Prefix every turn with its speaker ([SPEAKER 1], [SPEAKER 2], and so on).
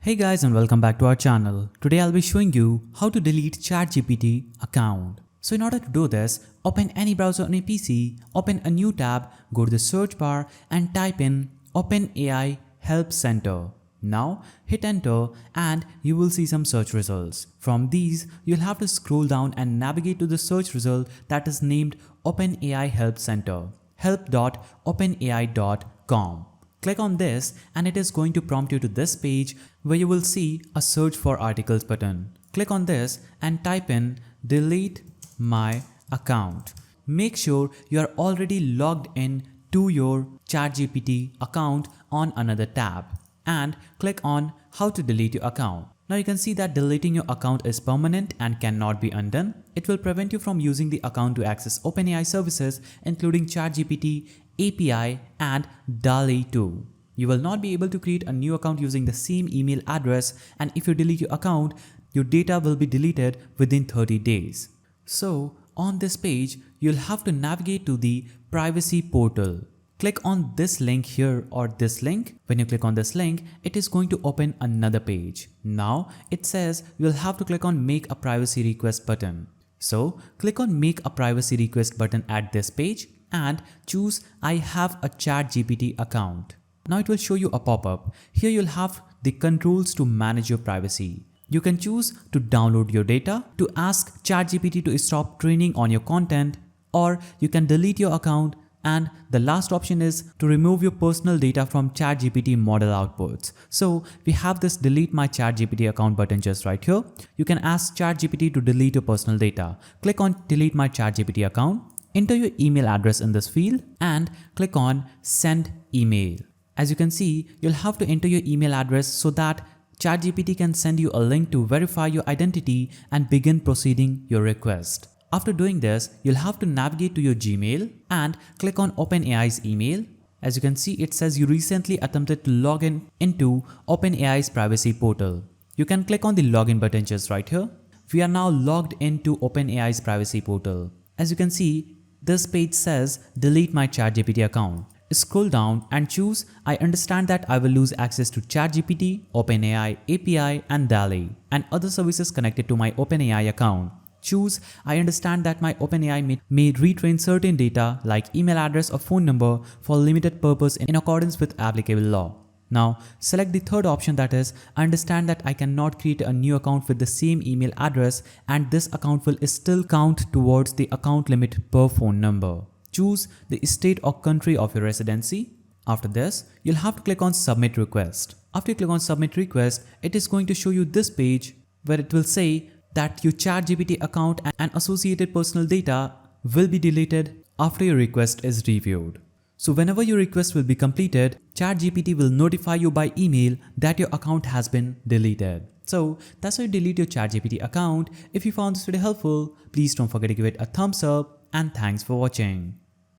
[SPEAKER 1] Hey guys and welcome back to our channel. Today I'll be showing you how to delete ChatGPT account. So in order to do this, open any browser on your PC, open a new tab, go to the search bar and type in OpenAI Help Center. Now hit enter and you will see some search results. From these, you'll have to scroll down and navigate to the search result that is named OpenAI Help Center, help.openai.com. Click on this and it is going to prompt you to this page where you will see a search for articles button. Click on this and type in delete my account. Make sure you are already logged in to your ChatGPT account on another tab and click on how to delete your account. Now you can see that deleting your account is permanent and cannot be undone. It will prevent you from using the account to access OpenAI services including ChatGPT, API and DALL-E 2. You will not be able to create a new account using the same email address, and if you delete your account, your data will be deleted within 30 days. So on this page, you'll have to navigate to the privacy portal. Click on this link here or this link. When you click on this link, it is going to open another page. Now it says you'll have to click on make a privacy request button. So click on make a privacy request button at this page and choose I have a ChatGPT account. Now it will show you a pop-up. Here you'll have the controls to manage your privacy. You can choose to download your data, to ask ChatGPT to stop training on your content, or you can delete your account, and the last option is to remove your personal data from ChatGPT model outputs. So we have this delete my ChatGPT account button just right here. You can ask ChatGPT to delete your personal data. Click on delete my ChatGPT account. Enter your email address in this field and click on send email. As you can see, you'll have to enter your email address so that ChatGPT can send you a link to verify your identity and begin proceeding your request. After doing this, you'll have to navigate to your Gmail and click on OpenAI's email. As you can see, it says you recently attempted to log in into OpenAI's privacy portal. You can click on the login button just right here. We are now logged into OpenAI's privacy portal. As you can see, this page says delete my ChatGPT account. Scroll down and choose I understand that I will lose access to ChatGPT, OpenAI, API and DALL-E and other services connected to my OpenAI account. Choose I understand that my OpenAI may retrain certain data like email address or phone number for limited purpose in accordance with applicable law. Now select the third option, that is I understand that I cannot create a new account with the same email address and this account will still count towards the account limit per phone number. Choose the state or country of your residency. After this, you'll have to click on submit request. After you click on submit request, it is going to show you this page where it will say that your ChatGPT account and associated personal data will be deleted after your request is reviewed. So whenever your request will be completed, ChatGPT will notify you by email that your account has been deleted. So that's how you delete your ChatGPT account. If you found this video helpful, please don't forget to give it a thumbs up and thanks for watching.